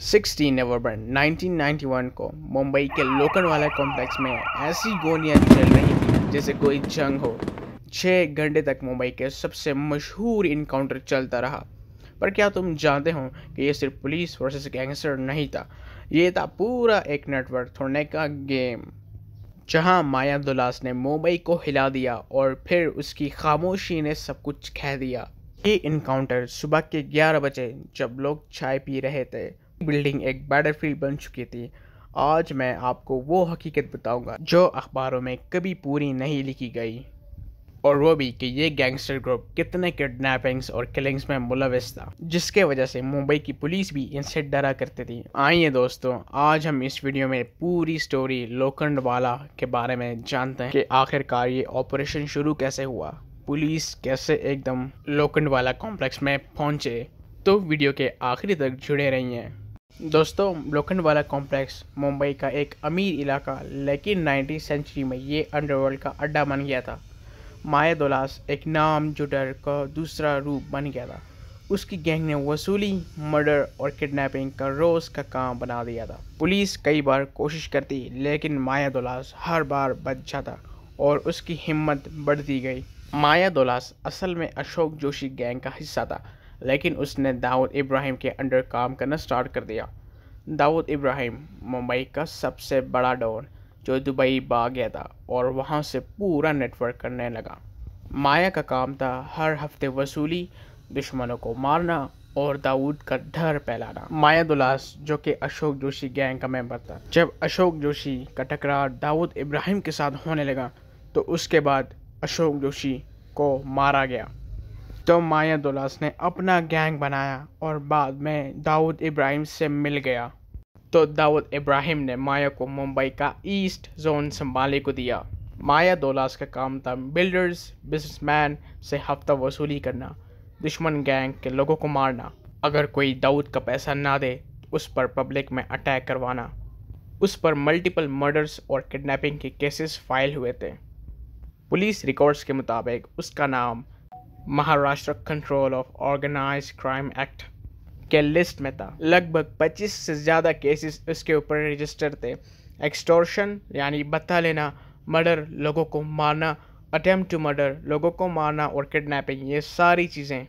16 नवंबर 1991 को मुंबई के लोखंडवाला कॉम्प्लेक्स में ऐसी गोलियां चल रही थी जैसे कोई जंग हो। 6 घंटे तक मुंबई के सबसे मशहूर इनकाउंटर चलता रहा। पर क्या तुम जानते हो कि ये सिर्फ पुलिस वर्सेस गैंगस्टर नहीं था, ये था पूरा एक नेटवर्क तोड़ने का गेम, जहां माया दुलास ने मुंबई को हिला दिया और फिर उसकी खामोशी ने सब कुछ कह दिया। ये इनकाउंटर सुबह के 11 बजे जब लोग चाय पी रहे थे, बिल्डिंग एक बैटलफील्ड बन चुकी थी। आज मैं आपको वो हकीकत बताऊंगा जो अखबारों में कभी पूरी नहीं लिखी गई, और वो भी कि ये गैंगस्टर ग्रुप कितने किडनैपिंग्स और किलिंग्स में मुलविस था, जिसके वजह से मुंबई की पुलिस भी इनसे डरा करती थी। आइए दोस्तों, आज हम इस वीडियो में पूरी स्टोरी लोखंडवाला के बारे में जानते हैं कि आखिरकार ये ऑपरेशन शुरू कैसे हुआ, पुलिस कैसे एकदम लोखंडवाला कॉम्प्लेक्स में पहुंचे। तो वीडियो के आखिरी तक जुड़े रहिए। दोस्तों, लोखंडवाला कॉम्प्लेक्स मुंबई का एक अमीर इलाका, लेकिन 19वीं सेंचुरी में ये अंडरवर्ल्ड का अड्डा बन गया था। माया दुलास एक नाम जुडर का दूसरा रूप बन गया था। उसकी गैंग ने वसूली, मर्डर और किडनैपिंग का रोज का काम बना दिया था। पुलिस कई बार कोशिश करती, लेकिन माया दुलास हर बार बच जाता और उसकी हिम्मत बढ़ती गई। माया दुलास असल में अशोक जोशी गैंग का हिस्सा था, लेकिन उसने दाऊद इब्राहिम के अंडर काम करना स्टार्ट कर दिया। दाऊद इब्राहिम मुंबई का सबसे बड़ा डॉन जो दुबई भाग गया था और वहां से पूरा नेटवर्क करने लगा। माया का काम था हर हफ्ते वसूली, दुश्मनों को मारना और दाऊद का डर फैलाना। माया दुलास जो कि अशोक जोशी गैंग का मेंबर था, जब अशोक जोशी का टकराव दाऊद इब्राहिम के साथ होने लगा तो उसके बाद अशोक जोशी को मारा गया। तो माया दुलास ने अपना गैंग बनाया और बाद में दाऊद इब्राहिम से मिल गया। तो दाऊद इब्राहिम ने माया को मुंबई का ईस्ट जोन संभालने को दिया। माया दुलास का काम था बिल्डर्स, बिजनेसमैन से हफ्ता वसूली करना, दुश्मन गैंग के लोगों को मारना, अगर कोई दाऊद का पैसा ना दे तो उस पर पब्लिक में अटैक करवाना। उस पर मल्टीपल मर्डर्स और किडनैपिंग के केसेस फाइल हुए थे। पुलिस रिकॉर्ड्स के मुताबिक उसका नाम Maharashtra control of organised crime act के लिस्ट में था। लगभग 25 से ज़्यादा केसेस उसके ऊपर रजिस्टर थे। एक्सटॉर्शन यानी भत्ता लेना, मर्डर लोगों को मारना, अटेम्प्ट टू मर्डर लोगों को मारना और किडनैपिंग, ये सारी चीज़ें।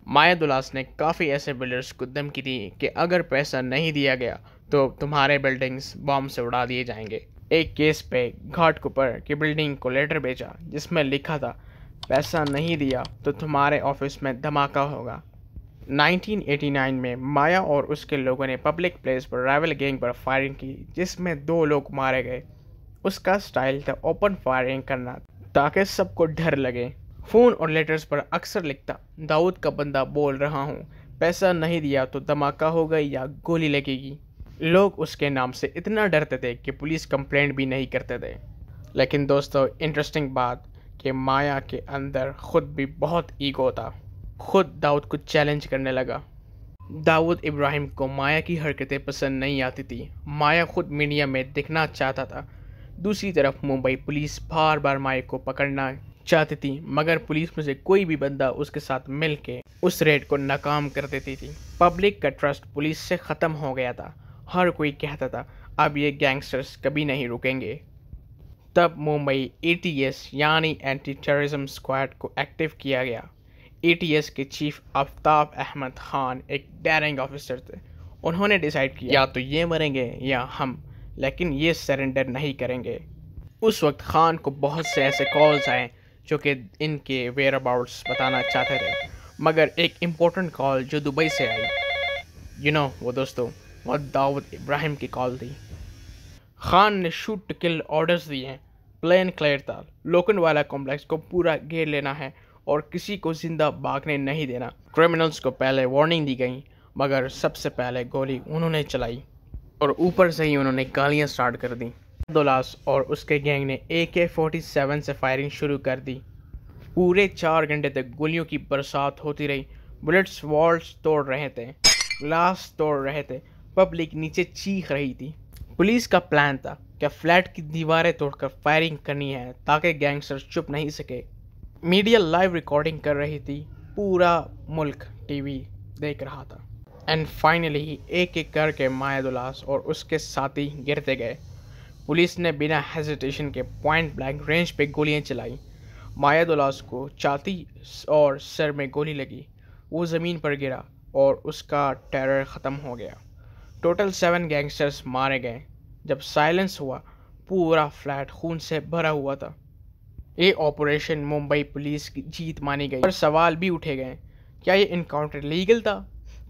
माया दुलास ने काफ़ी ऐसे बिल्डर्स को धमकी दी कि अगर पैसा नहीं दिया गया तो तुम्हारे बिल्डिंग्स बॉम्ब से उड़ा दिए जाएंगे। एक केस पे घाटकोपर की बिल्डिंग को लेटर भेजा जिसमें लिखा था, पैसा नहीं दिया तो तुम्हारे ऑफिस में धमाका होगा। 1989 में माया और उसके लोगों ने पब्लिक प्लेस पर राइवल गैंग पर फायरिंग की, जिसमें 2 लोग मारे गए। उसका स्टाइल था ओपन फायरिंग करना ताकि सबको डर लगे। फ़ोन और लेटर्स पर अक्सर लिखता, दाऊद का बंदा बोल रहा हूँ, पैसा नहीं दिया तो धमाका होगा या गोली लगेगी। लोग उसके नाम से इतना डरते थे कि पुलिस कंप्लेंट भी नहीं करते थे। लेकिन दोस्तों, इंटरेस्टिंग बात कि माया के अंदर खुद भी बहुत ईगो था। खुद दाऊद को चैलेंज करने लगा। दाऊद इब्राहिम को माया की हरकतें पसंद नहीं आती थी। माया खुद मीडिया में दिखना चाहता था। दूसरी तरफ मुंबई पुलिस बार बार माया को पकड़ना चाहती थी, मगर पुलिस में से कोई भी बंदा उसके साथ मिल के उस रेड को नाकाम कर देती थी। पब्लिक का ट्रस्ट पुलिस से ख़त्म हो गया था। हर कोई कहता था अब ये गैंगस्टर्स कभी नहीं रुकेंगे। तब मुंबई ATS यानी एंटी टेररिज्म स्क्वाड को एक्टिव किया गया। ATS के चीफ आफ्ताब अहमद खान एक डेयरिंग ऑफिसर थे। उन्होंने डिसाइड किया या तो ये मरेंगे या हम, लेकिन ये सरेंडर नहीं करेंगे। उस वक्त खान को बहुत से ऐसे कॉल्स आए जो कि इनके वेयर अबाउट्स बताना चाहते थे, मगर एक इम्पोर्टेंट कॉल जो दुबई से आई, वो दोस्तों, वो दाऊद इब्राहिम की कॉल थी। खान ने शूट टू किल ऑर्डर्स दिए हैं। प्लान क्लियर था, लोखंडवाला कॉम्प्लेक्स को पूरा घेर लेना है और किसी को जिंदा भागने नहीं देना। क्रिमिनल्स को पहले वार्निंग दी गई, मगर सबसे पहले गोली उन्होंने चलाई और ऊपर से ही उन्होंने गालियां स्टार्ट कर दी। दुलास और उसके गैंग ने AK-47 से फायरिंग शुरू कर दी। पूरे 4 घंटे तक गोलियों की बरसात होती रही। बुलेट्स वॉल्स तोड़ रहे थे, ग्लास तोड़ रहे थे, पब्लिक नीचे चीख रही थी। पुलिस का प्लान था कि फ्लैट की दीवारें तोड़कर फायरिंग करनी है ताकि गैंगस्टर्स चुप नहीं सके। मीडिया लाइव रिकॉर्डिंग कर रही थी, पूरा मुल्क टीवी देख रहा था। एंड फाइनली एक एक करके मायादुलास और उसके साथी गिरते गए। पुलिस ने बिना हेजिटेशन के पॉइंट ब्लैंक रेंज पे गोलियां चलाई। मायादुलास को छाती और सर में गोली लगी। वो ज़मीन पर गिरा और उसका टेरर ख़त्म हो गया। टोटल 7 गैंगस्टर्स मारे गए। जब साइलेंस हुआ, पूरा फ्लैट खून से भरा हुआ था। ये ऑपरेशन मुंबई पुलिस की जीत मानी गई, और सवाल भी उठे गए, क्या ये इनकाउंटर लीगल था?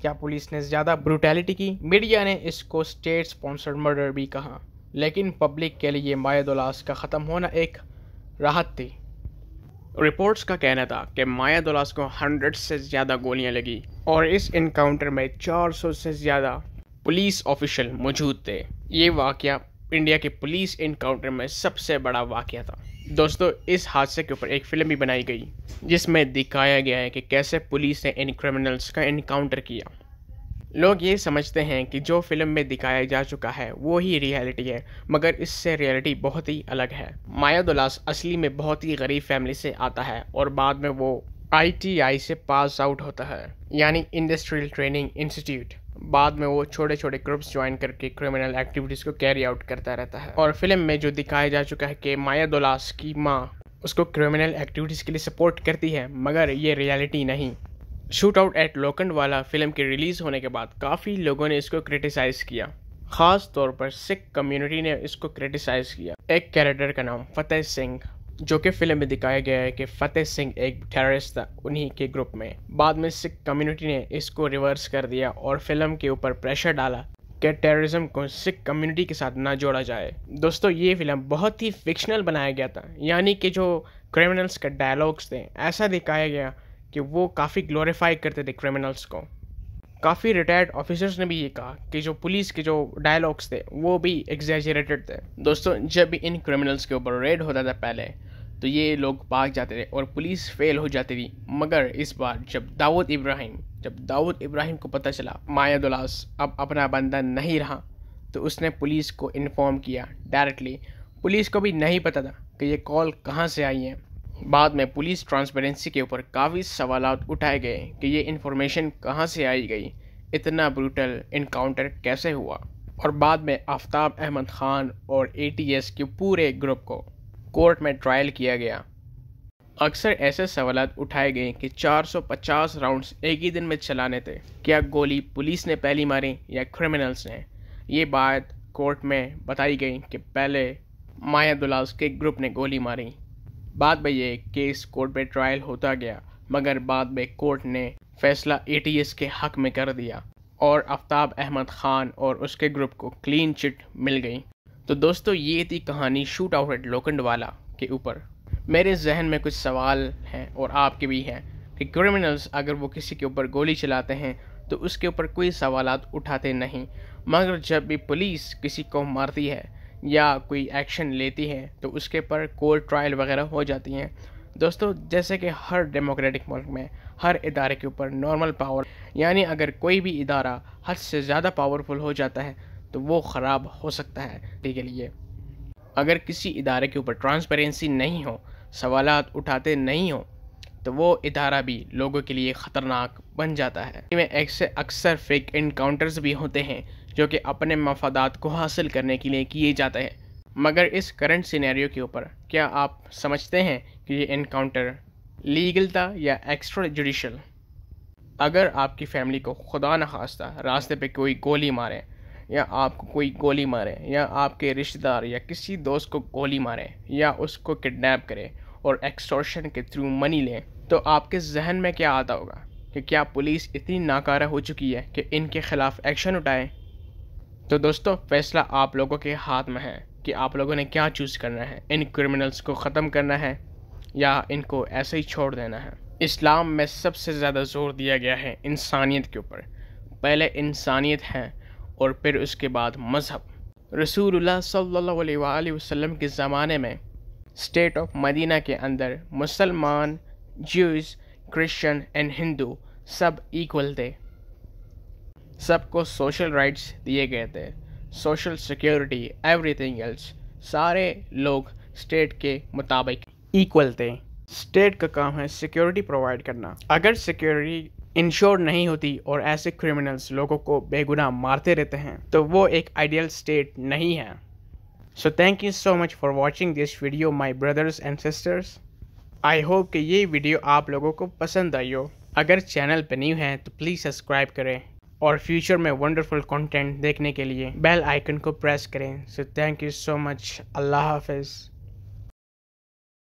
क्या पुलिस ने ज़्यादा ब्रूटैलिटी की? मीडिया ने इसको स्टेट स्पॉन्सर्ड मर्डर भी कहा, लेकिन पब्लिक के लिए मायादुलास का ख़त्म होना एक राहत थी। रिपोर्ट्स का कहना था कि मायादुलास को 100 से ज़्यादा गोलियां लगी और इस इनकाउंटर में 400 से ज़्यादा पुलिस ऑफिशियल मौजूद थे। ये वाक़या इंडिया के पुलिस इनकाउंटर में सबसे बड़ा वाक़या था। दोस्तों, इस हादसे के ऊपर एक फ़िल्म भी बनाई गई जिसमें दिखाया गया है कि कैसे पुलिस ने इन क्रिमिनल्स का इनकाउंटर किया। लोग ये समझते हैं कि जो फिल्म में दिखाया जा चुका है वो ही रियलिटी है, मगर इससे रियलिटी बहुत ही अलग है। मायादुलास असली में बहुत ही गरीब फैमिली से आता है और बाद में वो ITI से पास आउट होता है, यानी इंडस्ट्रियल ट्रेनिंग इंस्टीट्यूट। बाद में वो छोटे छोटे ग्रुप्स ज्वाइन करके क्रिमिनल एक्टिविटीज़ को कैरी आउट करता रहता है। और फिल्म में जो दिखाया जा चुका है कि मायादुलास की माँ उसको क्रिमिनल एक्टिविटीज़ के लिए सपोर्ट करती है, मगर ये रियलिटी नहीं। Shoot out at Lokhandwala film के रिलीज़ होने के बाद काफ़ी लोगों ने इसको क्रिटिसाइज़ किया। ख़ास तौर पर सिख कम्युनिटी ने इसको क्रिटिसाइज़ किया। एक कैरेक्टर का नाम फतेह सिंह, जो कि फिल्म में दिखाया गया है कि फतेह सिंह एक टेररिस्ट था उन्हीं के ग्रुप में। बाद में सिख कम्युनिटी ने इसको रिवर्स कर दिया और फिल्म के ऊपर प्रेशर डाला कि टेररिज्म को सिख कम्युनिटी के साथ ना जोड़ा जाए। दोस्तों, ये फिल्म बहुत ही फिक्शनल बनाया गया था, यानी कि जो क्रिमिनल्स के डायलॉग्स थे ऐसा दिखाया गया कि वो काफ़ी ग्लोरीफाई करते थे क्रिमिनल्स को। काफ़ी रिटायर्ड ऑफिसर्स ने भी ये कहा कि जो पुलिस के जो डायलॉग्स थे वो भी एग्जैजरेटेड थे। दोस्तों, जब भी इन क्रिमिनल्स के ऊपर रेड होता था पहले, तो ये लोग भाग जाते थे और पुलिस फेल हो जाती थी। मगर इस बार जब दाऊद इब्राहिम को पता चला मायादुलास अब अपना बंदा नहीं रहा, तो उसने पुलिस को इन्फॉर्म किया डायरेक्टली। पुलिस को भी नहीं पता था कि ये कॉल कहाँ से आई है। बाद में पुलिस ट्रांसपेरेंसी के ऊपर काफ़ी सवालात उठाए गए कि ये इन्फॉर्मेशन कहाँ से आई गई, इतना ब्रूटल इनकाउंटर कैसे हुआ। और बाद में आफ्ताब अहमद ख़ान और ATS के पूरे ग्रुप को कोर्ट में ट्रायल किया गया। अक्सर ऐसे सवालात उठाए गए कि 450 राउंड्स एक ही दिन में चलाने थे। क्या गोली पुलिस ने पहली मारी या क्रिमिनल्स ने? ये बात कोर्ट में बताई गई कि पहले मायादुलास के ग्रुप ने गोली मारी। बाद में ये केस कोर्ट में ट्रायल होता गया, मगर बाद में कोर्ट ने फैसला ATS के हक में कर दिया और आफ्ताब अहमद ख़ान और उसके ग्रुप को क्लीन चिट मिल गई। तो दोस्तों, ये थी कहानी शूट आउट एट लोखंडवाला के ऊपर। मेरे जहन में कुछ सवाल हैं और आपके भी हैं कि क्रिमिनल्स अगर वो किसी के ऊपर गोली चलाते हैं तो उसके ऊपर कोई सवालात उठाते नहीं, मगर जब भी पुलिस किसी को मारती है या कोई एक्शन लेती है तो उसके पर कोर्ट ट्रायल वगैरह हो जाती हैं। दोस्तों, जैसे कि हर डेमोक्रेटिक मुल्क में हर इदारे के ऊपर नॉर्मल पावर, यानी अगर कोई भी इदारा हद से ज़्यादा पावरफुल हो जाता है तो वो ख़राब हो सकता है के लिए। अगर किसी इदारे के ऊपर ट्रांसपेरेंसी नहीं हो, सवालात उठाते नहीं हो, तो वो इदारा भी लोगों के लिए ख़तरनाक बन जाता है। इनमें ऐसे अक्सर फेक इनकाउंटर्स भी होते हैं जो कि अपने मफादात को हासिल करने के लिए किए जाते हैं। मगर इस करंट सिनेरियो के ऊपर क्या आप समझते हैं कि ये इनकाउंटर लीगल था या एक्स्ट्रा जुडिशल? अगर आपकी फैमिली को खुदा न खास्ता रास्ते पे कोई गोली मारे या आपको कोई गोली मारे या आपके रिश्तेदार या किसी दोस्त को गोली मारे या उसको किडनैप करे और एक्सटॉर्शन के थ्रू मनी लें, तो आपके जहन में क्या आता होगा कि क्या पुलिस इतनी नाकारा हो चुकी है कि इनके ख़िलाफ़ एक्शन उठाए? तो दोस्तों, फ़ैसला आप लोगों के हाथ में है कि आप लोगों ने क्या चूज़ करना है, इन क्रिमिनल्स को ख़त्म करना है या इनको ऐसे ही छोड़ देना है। इस्लाम में सबसे ज़्यादा ज़ोर दिया गया है इंसानियत के ऊपर। पहले इंसानियत है और फिर उसके बाद मज़हब। रसूलुल्लाह सल्लल्लाहु अलैहि वसल्लम के ज़माने में स्टेट ऑफ मदीना के अंदर मुसलमान, ज्यूज़, क्रिश्चियन एंड हिंदू सब इक्वल थे। सबको सोशल राइट्स दिए गए थे, सोशल सिक्योरिटी, एवरीथिंग एल्स। सारे लोग स्टेट के मुताबिक इक्वल थे। स्टेट का काम है सिक्योरिटी प्रोवाइड करना। अगर सिक्योरिटी इंश्योर नहीं होती और ऐसे क्रिमिनल्स लोगों को बेगुनाह मारते रहते हैं, तो वो एक आइडियल स्टेट नहीं है। सो thank you so much for watching this video my brothers and sisters. I hope कि ये वीडियो आप लोगों को पसंद आई हो। अगर चैनल पर न्यू हैं तो प्लीज़ सब्सक्राइब करें और फ्यूचर में वंडरफुल कंटेंट देखने के लिए बेल आइकन को प्रेस करें। So thank you so much. अल्लाह हाफिज़।